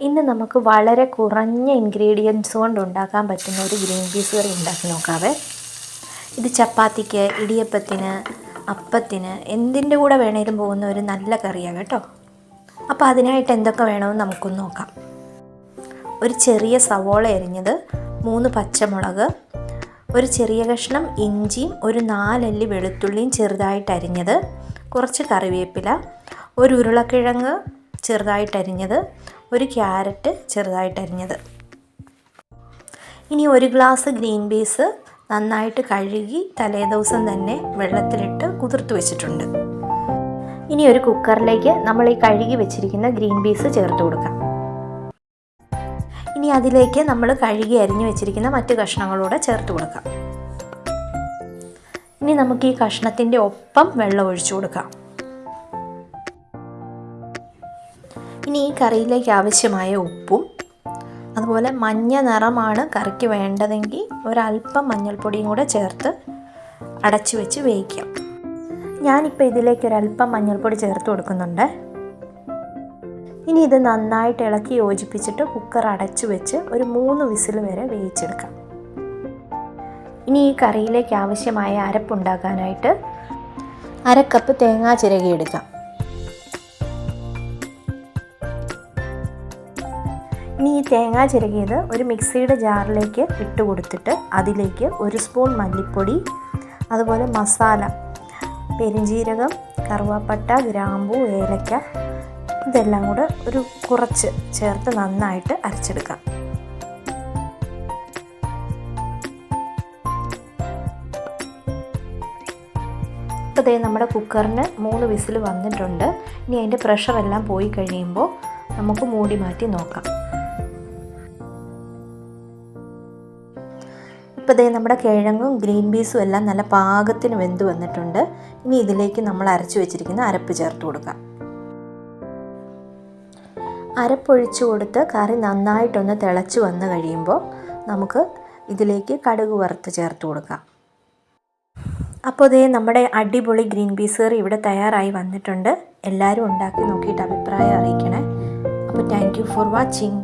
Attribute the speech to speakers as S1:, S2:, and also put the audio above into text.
S1: ഇന്ന് നമുക്ക് വളരെ കുറഞ്ഞ ഇൻഗ്രീഡിയൻസ് കൊണ്ട് ഉണ്ടാക്കാൻ പറ്റുന്ന ഒരു ഗ്രീൻ പീസ് കറി ഉണ്ടാക്കി നോക്കാവേ. ഇത് ചപ്പാത്തിക്ക്, ഇടിയപ്പത്തിന്, അപ്പത്തിന് എന്തിൻ്റെ കൂടെ വേണേലും പോകുന്ന ഒരു നല്ല കറിയാണ് കേട്ടോ. അപ്പോൾ അതിനായിട്ട് എന്തൊക്കെ വേണമെന്ന് നമുക്കൊന്ന് നോക്കാം. ഒരു ചെറിയ സവോള അരിഞ്ഞത്, 3 പച്ചമുളക്, ഒരു ചെറിയ കഷ്ണം ഇഞ്ചിയും ഒരു 4 അല്ലി വെളുത്തുള്ളിയും ചെറുതായിട്ട് അരിഞ്ഞത്, കുറച്ച് കറിവേപ്പില, ഒരു ഉരുളക്കിഴങ്ങ് ചെറുതായിട്ട് അരിഞ്ഞത്, ഒരു ക്യാരറ്റ് ചെറുതായിട്ട് അരിഞ്ഞത്. ഇനി 1 ഗ്ലാസ് ഗ്രീൻ പീസ് നന്നായിട്ട് കഴുകി തലേദിവസം തന്നെ വെള്ളത്തിലിട്ട് കുതിർത്ത് വെച്ചിട്ടുണ്ട്. ഇനി ഒരു കുക്കറിലേക്ക് നമ്മൾ ഈ കഴുകി വെച്ചിരിക്കുന്ന ഗ്രീൻ പീസ് ചേർത്ത് കൊടുക്കാം. ഇനി അതിലേക്ക് നമ്മൾ കഴുകി അരിഞ്ഞു വെച്ചിരിക്കുന്ന മറ്റ് കഷ്ണങ്ങളൂടെ ചേർത്ത് കൊടുക്കാം. ഇനി നമുക്ക് ഈ കഷ്ണത്തിൻ്റെ ഒപ്പം വെള്ളം ഒഴിച്ചു കൊടുക്കാം. ഇനി ഈ കറിയിലേക്ക് ആവശ്യമായ ഉപ്പും അതുപോലെ മഞ്ഞ നിറമാണ് കറിക്ക് വേണ്ടതെങ്കിൽ ഒരല്പം മഞ്ഞൾപ്പൊടിയും കൂടെ ചേർത്ത് അടച്ചു വെച്ച് വേവിക്കാം. ഞാനിപ്പോൾ ഇതിലേക്ക് ഒരല്പം മഞ്ഞൾപ്പൊടി ചേർത്ത് കൊടുക്കുന്നുണ്ട്. ഇനി ഇത് നന്നായിട്ട് ഇളക്കി യോജിപ്പിച്ചിട്ട് കുക്കർ അടച്ചു വെച്ച് ഒരു 3 വിസിൽ വരെ വേവിച്ചെടുക്കാം. ഇനി ഈ കറിയിലേക്ക് ആവശ്യമായ അരപ്പുണ്ടാക്കാനായിട്ട് 1/2 കപ്പ് തേങ്ങ ചിരകിയെടുക്കാം. ഇനി ഈ തേങ്ങ ചിരകിയത് ഒരു മിക്സിയുടെ ജാറിലേക്ക് ഇട്ട് കൊടുത്തിട്ട് അതിലേക്ക് 1 സ്പൂൺ മല്ലിപ്പൊടി, അതുപോലെ മസാല, പെരിഞ്ജീരകം, കറുവാപ്പട്ട, ഗ്രാമ്പൂ, ഏലക്ക ഇതെല്ലാം കൂടെ കുറച്ച് ചേർത്ത് നന്നായിട്ട് അരച്ചെടുക്കാം. ഇപ്പോൾ ദേ നമ്മുടെ കുക്കറിന് 3 വിസിൽ വന്നിട്ടുണ്ട്. ഇനി അതിൻ്റെ പ്രഷറെല്ലാം പോയി കഴിയുമ്പോൾ നമുക്ക് മൂടി മാറ്റി നോക്കാം. ഇപ്പോൾ ദേ നമ്മുടെ കിഴങ്ങും ഗ്രീൻ പീസും എല്ലാം നല്ല പാകത്തിന് വെന്ത് വന്നിട്ടുണ്ട്. ഇനി ഇതിലേക്ക് നമ്മൾ അരച്ചു വെച്ചിരിക്കുന്ന അരപ്പ് ചേർത്ത് കൊടുക്കാം. അരപ്പൊഴിച്ച് കൊടുത്ത് കറി നന്നായിട്ടൊന്ന് തിളച്ച് വന്ന് കഴിയുമ്പോൾ നമുക്ക് ഇതിലേക്ക് കടുക് വറുത്ത് ചേർത്ത് കൊടുക്കാം. അപ്പോൾ ദേ നമ്മുടെ അടിപൊളി ഗ്രീൻ പീസ് കറി ഇവിടെ തയ്യാറായി വന്നിട്ടുണ്ട്. എല്ലാവരും ഉണ്ടാക്കി നോക്കിയിട്ട് അഭിപ്രായം അറിയിക്കണേ. അപ്പോൾ താങ്ക് യു ഫോർ വാച്ചിങ്.